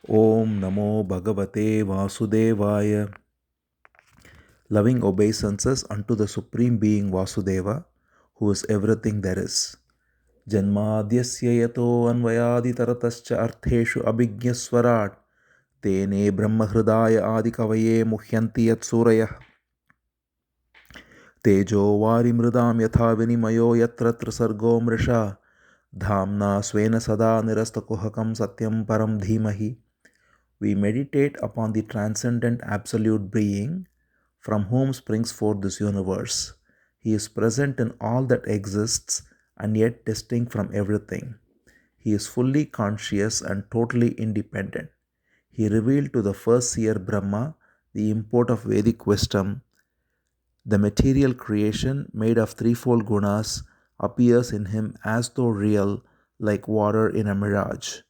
Om Namo Bhagavate Vasudevaya. Loving obeisances unto the Supreme Being Vasudeva, who is everything there is. Janmadhyasya yato anvayadi taratascha artheshu abhigyaswarat tene brahmahridaya adikavaye muhyanti yat surayah tejo vari mridam yatha vinimayo yatra trisargo mrisha dhamna svena sada nirastakuhakam satyam param dhimahi. We meditate upon the transcendent absolute being from whom springs forth this universe. He is present in all that exists and yet distinct from everything. He is fully conscious and totally independent. He revealed to the first seer Brahma the import of Vedic wisdom. The material creation made of threefold gunas appears in him as though real, like water in a mirage.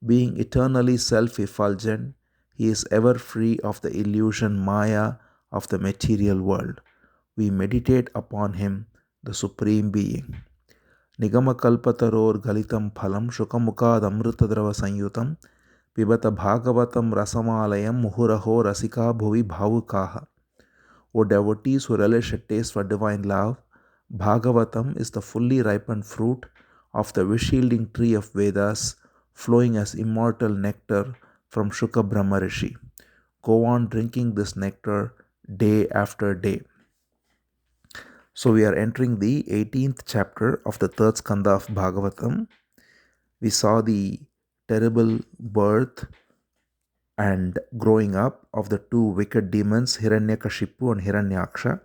Being eternally self effulgent, he is ever free of the illusion Maya of the material world. We meditate upon him, the Supreme Being. Nigamakalpataror galitam phalam shukamukad amritadrava sanyutam pibata bhagavatam rasamalayam muhuraho rasika bhuvi bhavukaha. O devotees who relish a taste for divine love, Bhagavatam is the fully ripened fruit of the wish-yielding tree of Vedas, flowing as immortal nectar from Shuka Brahma Rishi. Go on drinking this nectar day after day. So we are entering the 18th chapter of the third Skandha of Bhagavatam. We saw the terrible birth and growing up of the two wicked demons, Hiranyakashipu and Hiranyaksha,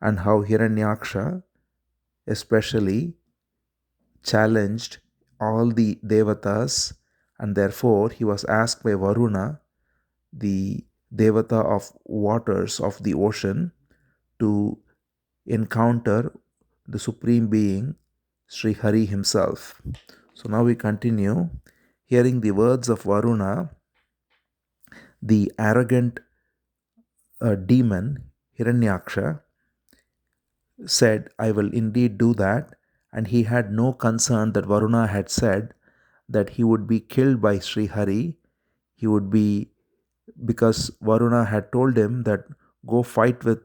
and how Hiranyaksha especially challenged all the Devatas, and therefore he was asked by Varuna, the Devata of waters of the ocean, to encounter the Supreme Being, Sri Hari himself. So now we continue. Hearing the words of Varuna, the arrogant demon Hiranyaksha said, I will indeed do that, and he had no concern that Varuna had said that he would be killed by Sri Hari. He would be, because Varuna had told him that go fight with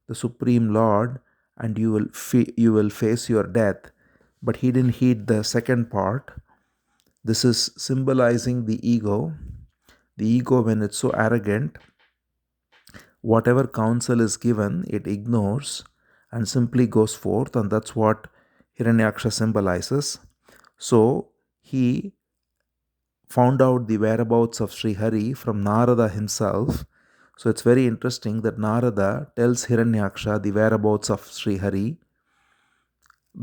the Supreme Lord and you will face your death. But he didn't heed the second part. This is symbolizing the ego. The ego, when it's so arrogant, whatever counsel is given, it ignores and simply goes forth, and that's what Hiranyaksha symbolizes. So he found out the whereabouts of Sri Hari from Narada himself. So it's very interesting that Narada tells Hiranyaksha the whereabouts of Sri Hari,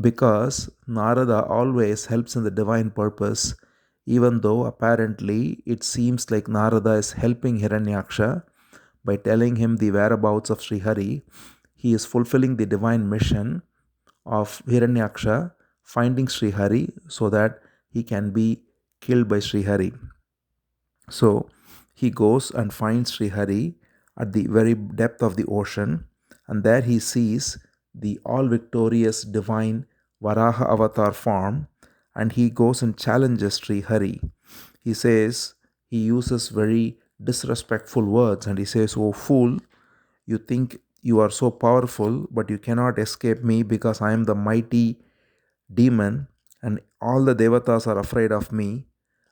because Narada always helps in the divine purpose, even though apparently it seems like Narada is helping Hiranyaksha by telling him the whereabouts of Sri Hari. He is fulfilling the divine mission of Hiranyaksha, finding Sri Hari so that he can be killed by Sri Hari. So he goes and finds Sri Hari at the very depth of the ocean, and there he sees the all victorious divine Varaha Avatar form, and he goes and challenges Sri Hari. He says, he uses very disrespectful words, and he says, oh fool, you think you are so powerful, but you cannot escape me because I am the mighty demon and all the devatas are afraid of me,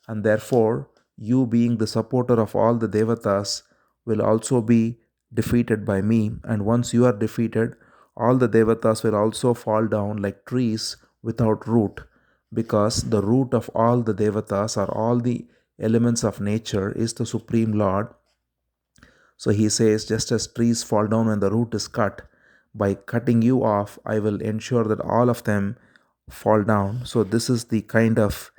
and therefore you, being the supporter of all the devatas, will also be defeated by me, and once you are defeated, all the devatas will also fall down like trees without root, because the root of all the devatas or all the elements of nature is the Supreme Lord. So he says, just as trees fall down when the root is cut, by cutting you off, I will ensure that all of them fall down. So this is the kind of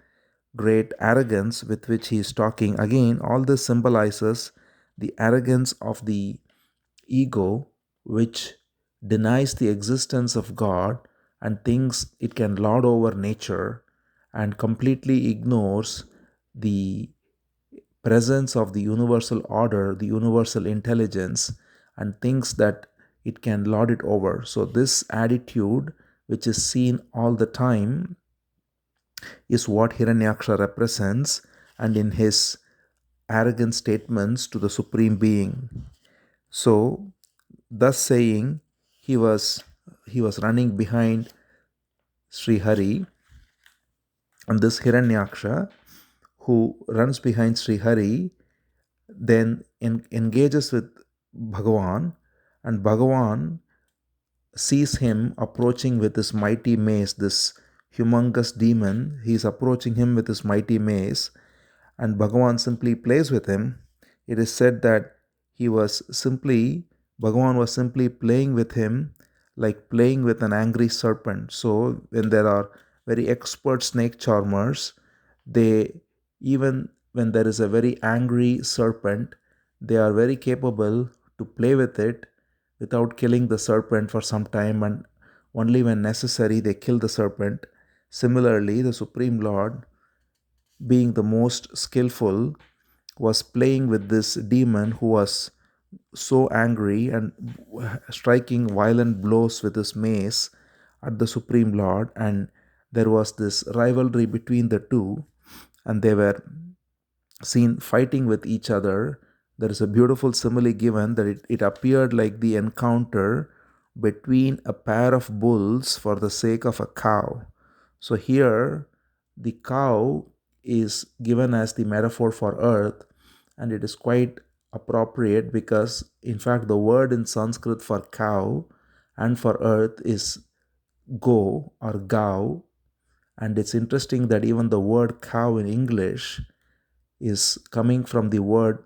great arrogance with which he is talking. Again, all this symbolizes the arrogance of the ego, which denies the existence of God and thinks it can lord over nature, and completely ignores the presence of the universal order, the universal intelligence, and thinks that it can lord it over. So this attitude, which is seen all the time, is what Hiranyaksha represents, and in his arrogant statements to the Supreme Being. So, thus saying, he was running behind Sri Hari, and this Hiranyaksha, who runs behind Sri Hari, then engages with Bhagavan, and Bhagavan sees him approaching with his mighty mace, this humongous demon. He is approaching him with his mighty mace, and Bhagavan simply plays with him. It is said that Bhagavan was simply playing with him like playing with an angry serpent. So when there are very expert snake charmers, they, even when there is a very angry serpent, they are very capable to play with it without killing the serpent for some time, and only when necessary they kill the serpent. Similarly, the Supreme Lord, being the most skillful, was playing with this demon who was so angry and striking violent blows with his mace at the Supreme Lord, and there was this rivalry between the two, and they were seen fighting with each other. There is a beautiful simile given that it appeared like the encounter between a pair of bulls for the sake of a cow. So here, the cow is given as the metaphor for earth, and it is quite appropriate because, in fact, the word in Sanskrit for cow and for earth is go or gao. And it's interesting that even the word cow in English is coming from the word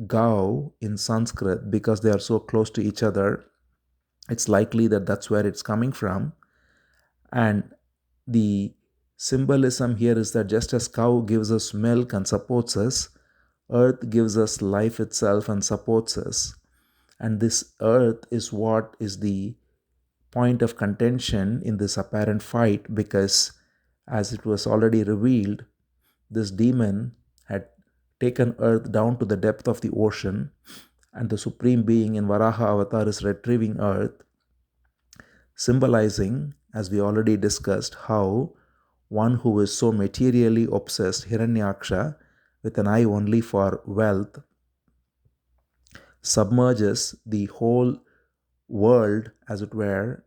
gao in Sanskrit because they are so close to each other. It's likely that that's where it's coming from. And the symbolism here is that just as cow gives us milk and supports us, earth gives us life itself and supports us. And this earth is what is the point of contention in this apparent fight, because as it was already revealed, this demon had taken earth down to the depth of the ocean, and the Supreme Being in Varaha Avatar is retrieving earth, symbolizing, as we already discussed, how one who is so materially obsessed, Hiranyaksha, with an eye only for wealth, submerges the whole world, as it were,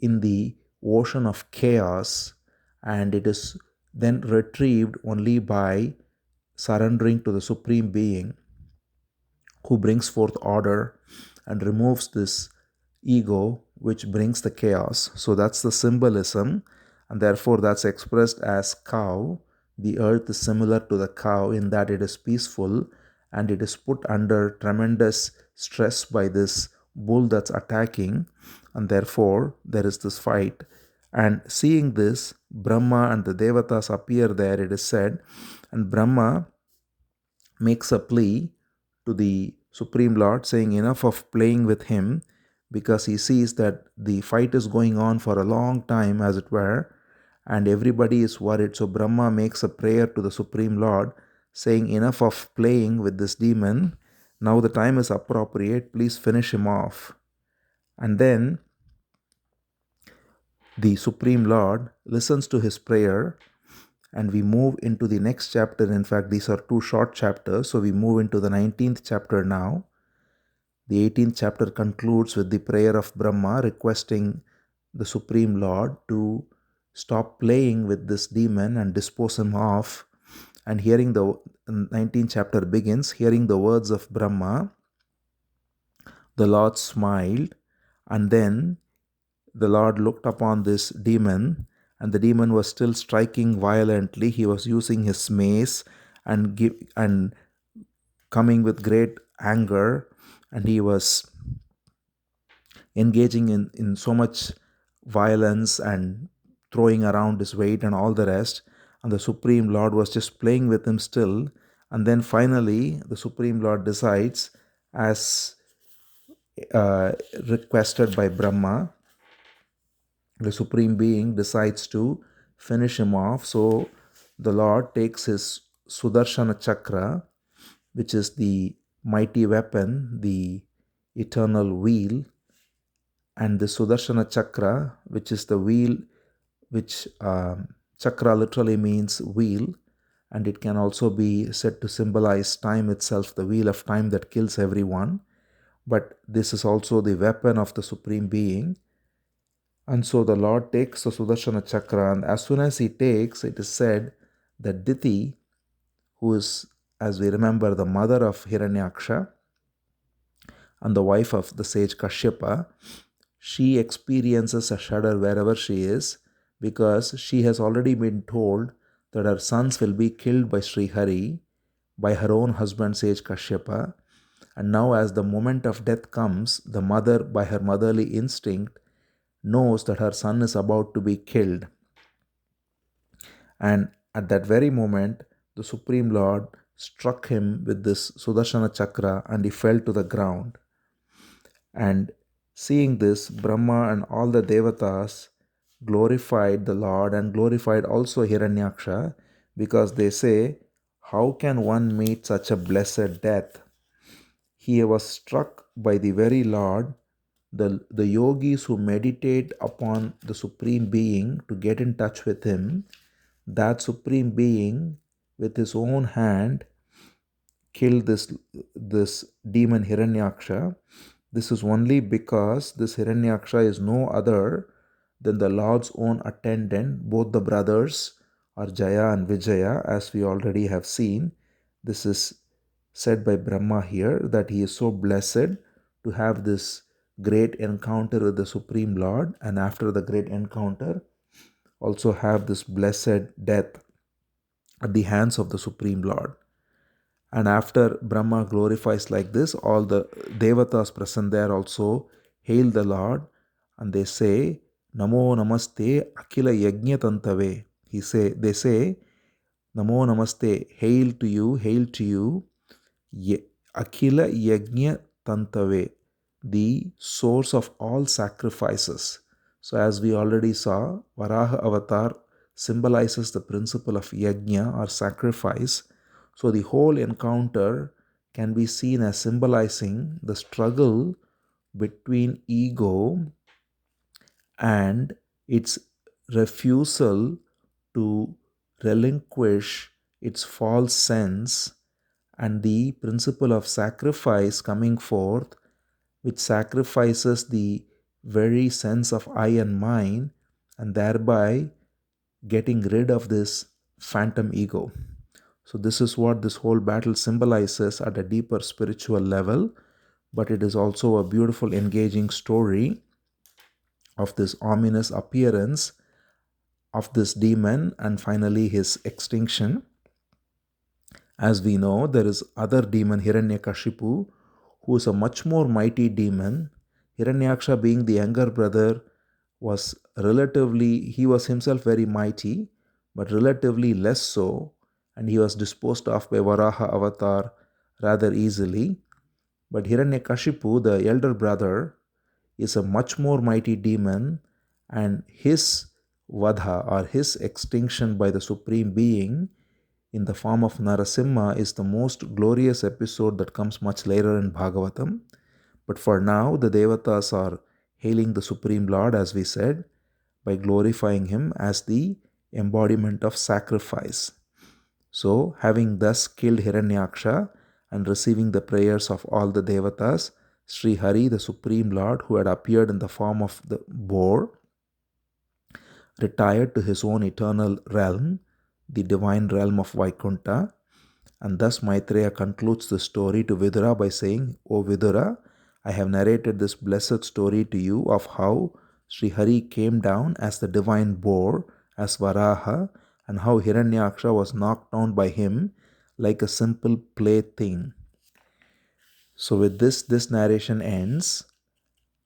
in the ocean of chaos, and it is then retrieved only by surrendering to the Supreme Being, who brings forth order and removes this ego which brings the chaos. So that's the symbolism, and therefore that's expressed as cow. The earth is similar to the cow in that it is peaceful and it is put under tremendous stress by this bull that's attacking, and therefore there is this fight. And seeing this, Brahma and the Devatas appear there, it is said, and Brahma makes a plea to the Supreme Lord, saying enough of playing with him, because he sees that the fight is going on for a long time, as it were, and everybody is worried. So Brahma makes a prayer to the Supreme Lord, saying enough of playing with this demon. Now the time is appropriate. Please finish him off. And then the Supreme Lord listens to his prayer, and we move into the next chapter. In fact, these are two short chapters, so we move into the 19th chapter now. The 18th chapter concludes with the prayer of Brahma requesting the Supreme Lord to stop playing with this demon and dispose him off. And 19th chapter begins, hearing the words of Brahma, the Lord smiled, and then the Lord looked upon this demon, and the demon was still striking violently. He was using his mace and coming with great anger, and he was engaging in so much violence and throwing around his weight and all the rest. And the Supreme Lord was just playing with him still. And then finally, the Supreme Lord decides, as requested by Brahma, the Supreme Being decides to finish him off. So the Lord takes his Sudarshana Chakra, which is the mighty weapon, the eternal wheel, and the Sudarshana Chakra, which is the wheel, which chakra literally means wheel, and it can also be said to symbolize time itself, the wheel of time that kills everyone. But this is also the weapon of the Supreme Being. And so the Lord takes the Sudarshana Chakra, and as soon as he takes, it is said that Diti, who is, as we remember, the mother of Hiranyaksha and the wife of the sage Kashyapa, she experiences a shudder wherever she is, because she has already been told that her sons will be killed by Sri Hari, by her own husband sage Kashyapa. And now as the moment of death comes, the mother, by her motherly instinct, knows that her son is about to be killed. And at that very moment, the Supreme Lord struck him with this Sudarshana Chakra and he fell to the ground. And seeing this, Brahma and all the Devatas glorified the Lord and glorified also Hiranyaksha, because they say, how can one meet such a blessed death? He was struck by the very Lord. The yogis who meditate upon the Supreme Being to get in touch with him, that Supreme Being with his own hand killed this demon Hiranyaksha. This is only because this Hiranyaksha is no other than the Lord's own attendant. Both the brothers are Jaya and Vijaya, as we already have seen. This is said by Brahma here, that he is so blessed to have this great encounter with the Supreme Lord, and after the great encounter also have this blessed death at the hands of the Supreme Lord. And after Brahma glorifies like this, all the Devatas present there also hail the Lord, and they say, Namo Namaste Akila Yajna Tantave. They say, Namo Namaste, hail to you, Akila Yajna Tantave, the source of all sacrifices. So as we already saw, Varaha Avatar symbolizes the principle of yajna or sacrifice. So the whole encounter can be seen as symbolizing the struggle between ego and its refusal to relinquish its false sense, and the principle of sacrifice coming forth, which sacrifices the very sense of I and mine, and thereby getting rid of this phantom ego. So this is what this whole battle symbolizes at a deeper spiritual level, but it is also a beautiful, engaging story of this ominous appearance of this demon and finally his extinction. As we know, there is other demon, Hiranyakashipu, who is a much more mighty demon. Hiranyaksha, being the younger brother, he was himself very mighty, but relatively less so, and he was disposed of by Varaha Avatar rather easily. But Hiranyakashipu, the elder brother, is a much more mighty demon, and his vadha, or his extinction by the Supreme Being in the form of Narasimha, is the most glorious episode that comes much later in Bhagavatam. But for now, the Devatas are hailing the Supreme Lord, as we said, by glorifying him as the embodiment of sacrifice. So, having thus killed Hiranyaksha and receiving the prayers of all the Devatas, Sri Hari, the Supreme Lord, who had appeared in the form of the boar, retired to his own eternal realm, the divine realm of Vaikuntha. And thus Maitreya concludes the story to Vidura by saying, O Vidura, I have narrated this blessed story to you of how Sri Hari came down as the divine boar, as Varaha, and how Hiranyaksha was knocked down by him like a simple plaything. So with this narration ends,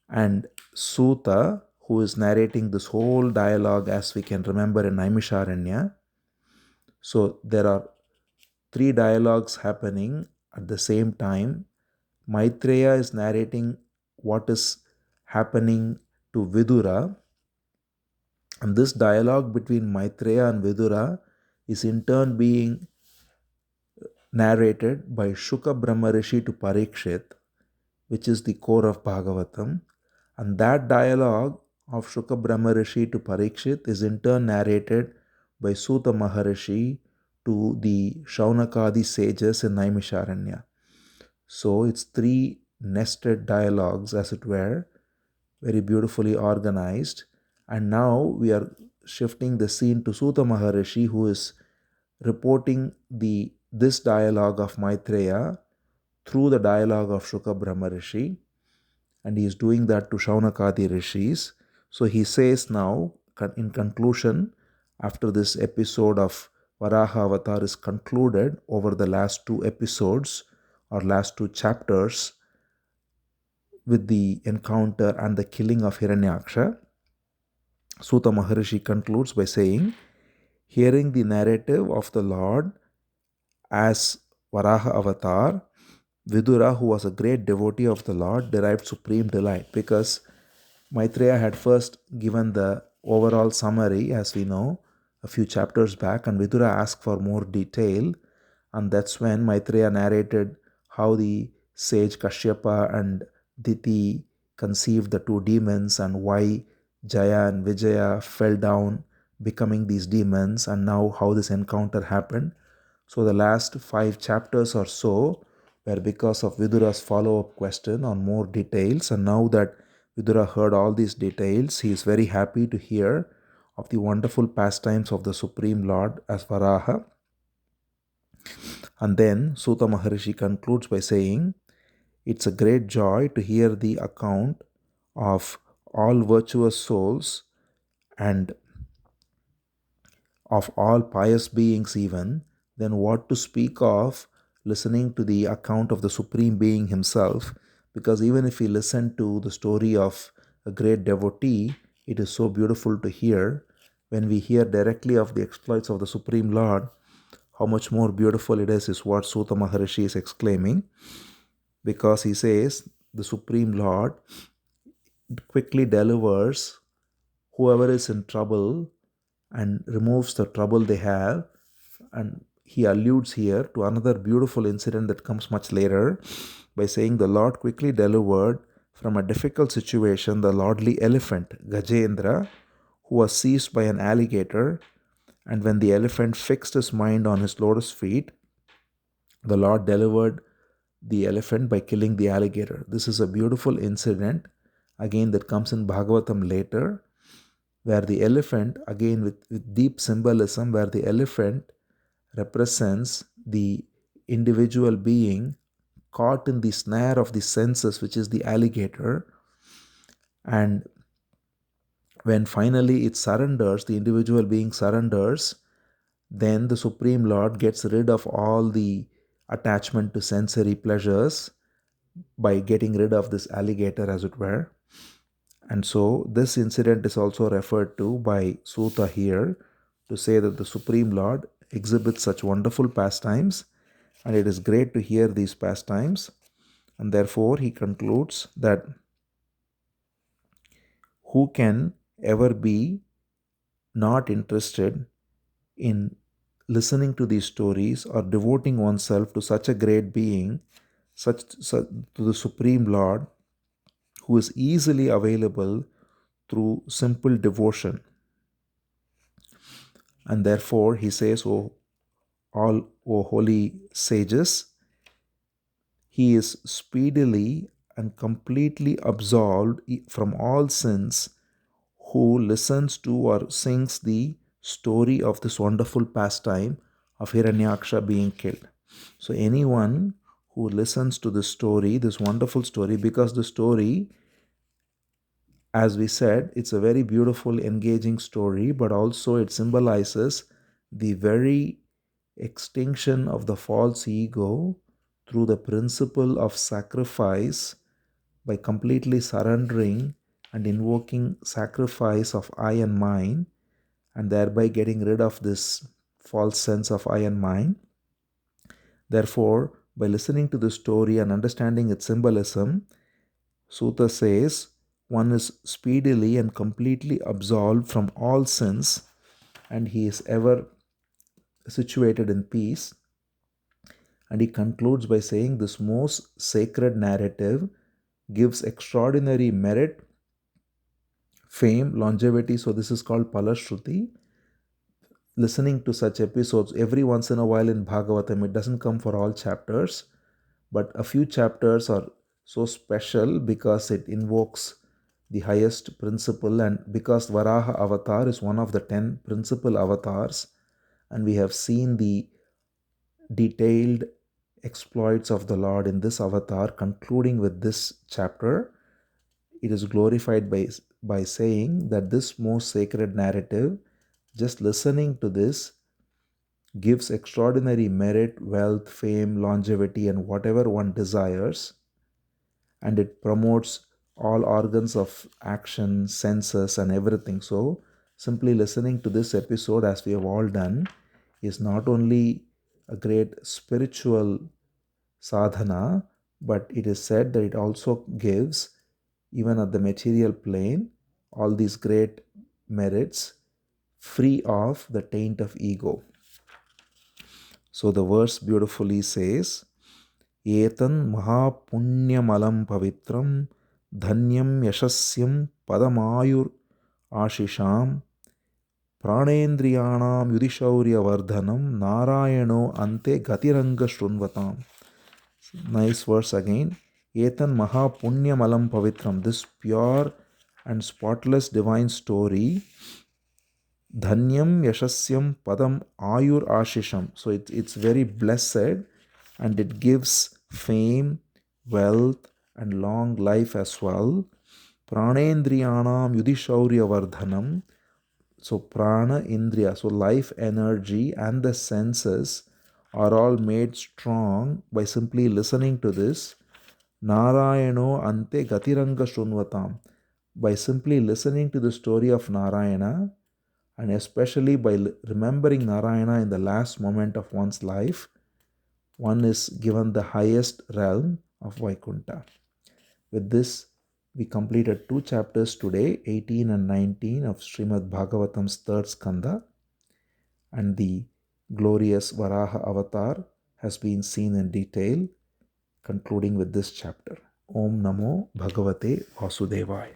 and Suta, who is narrating this whole dialogue, as we can remember in Naimisharanya. So there are three dialogues happening at the same time. Maitreya is narrating what is happening to Vidura, and this dialogue between Maitreya and Vidura is in turn being narrated by Shuka Brahma Rishi to Parikshit, which is the core of Bhagavatam. And that dialogue of Shuka Brahma Rishi to Parikshit is in turn narrated by Suta Maharishi to the Shaunakadi sages in Naimisharanya. So it's three nested dialogues, as it were, very beautifully organized. And now we are shifting the scene to Suta Maharishi, who is reporting this dialogue of Maitreya through the dialogue of Shuka Brahma Rishi, and he is doing that to Shaunakadi Rishis. So he says now, in conclusion, after this episode of Varaha Avatar is concluded over the last two episodes or last two chapters with the encounter and the killing of Hiranyaksha, Suta Maharishi concludes by saying, hearing the narrative of the Lord as Varaha Avatar, Vidura, who was a great devotee of the Lord, derived supreme delight, because Maitreya had first given the overall summary, as we know, a few chapters back, and Vidura asked for more detail. And that's when Maitreya narrated how the sage Kashyapa and Diti conceived the two demons, and why Jaya and Vijaya fell down, becoming these demons, and now how this encounter happened. So the last 5 chapters or so were because of Vidura's follow-up question on more details, and now that Vidura heard all these details, he is very happy to hear of the wonderful pastimes of the Supreme Lord as Varaha. And then Suta Maharishi concludes by saying, it's a great joy to hear the account of all virtuous souls and of all pious beings even, then what to speak of listening to the account of the Supreme Being himself? Because even if we listen to the story of a great devotee, it is so beautiful to hear. When we hear directly of the exploits of the Supreme Lord, how much more beautiful it is what Suta Maharishi is exclaiming. Because he says, the Supreme Lord quickly delivers whoever is in trouble and removes the trouble they have. And he alludes here to another beautiful incident that comes much later by saying the Lord quickly delivered from a difficult situation the lordly elephant, Gajendra, who was seized by an alligator. And when the elephant fixed his mind on his lotus feet, the Lord delivered the elephant by killing the alligator. This is a beautiful incident, again, that comes in Bhagavatam later, where the elephant, again with deep symbolism, where the elephant represents the individual being caught in the snare of the senses, which is the alligator. And when finally it surrenders, the individual being surrenders, then the Supreme Lord gets rid of all the attachment to sensory pleasures by getting rid of this alligator, as it were. And so this incident is also referred to by Suta here to say that the Supreme Lord exhibits such wonderful pastimes, and it is great to hear these pastimes. And therefore he concludes that who can ever be not interested in listening to these stories or devoting oneself to such a great being, such to the Supreme Lord, who is easily available through simple devotion. And therefore he says, O holy sages, he is speedily and completely absolved from all sins who listens to or sings the story of this wonderful pastime of Hiranyaksha being killed. So anyone who listens to this story, this wonderful story, because the story, as we said, it's a very beautiful, engaging story, but also it symbolizes the very extinction of the false ego through the principle of sacrifice, by completely surrendering and invoking sacrifice of I and mine, and thereby getting rid of this false sense of I and mine. Therefore, by listening to the story and understanding its symbolism, Suta says one is speedily and completely absolved from all sins, and he is ever situated in peace. And he concludes by saying this most sacred narrative gives extraordinary merit, fame, longevity. So this is called Palashruti, listening to such episodes every once in a while in Bhagavatam. It doesn't come for all chapters, but a few chapters are so special because it invokes the highest principle, and because Varaha Avatar is one of the 10 principal avatars, and we have seen the detailed exploits of the Lord in this avatar, concluding with this chapter. It is glorified by saying that this most sacred narrative, just listening to this, gives extraordinary merit, wealth, fame, longevity, and whatever one desires, and it promotes all organs of action, senses, and everything. So, simply listening to this episode, as we have all done, is not only a great spiritual sadhana, but it is said that it also gives, even at the material plane, all these great merits free of the taint of ego. So the verse beautifully says, Etan mahapunyamalam pavitram dhanyam yashasyam padamayur ashisham pranendriyanam yudhishaurya vardhanam narayano ante gatiranga shrunvatam. Nice verse again. Etan mahapunyamalam pavitram, this pure and spotless divine story, dhanyam yashasyam padam ayur ashisham. So it's very blessed, and it gives fame, wealth, and long life as well. Pranendriyanam yudhishaurya vardhanam. So prana, indriya, so life energy and the senses are all made strong by simply listening to this. Narayano ante gatiranga shrunvatam. By simply listening to the story of Narayana, and especially by remembering Narayana in the last moment of one's life, one is given the highest realm of Vaikuntha. With this, we completed 2 chapters today, 18 and 19 of Srimad Bhagavatam's 3rd Skandha, and the glorious Varaha Avatar has been seen in detail, concluding with this chapter. Om Namo Bhagavate Vasudevaya.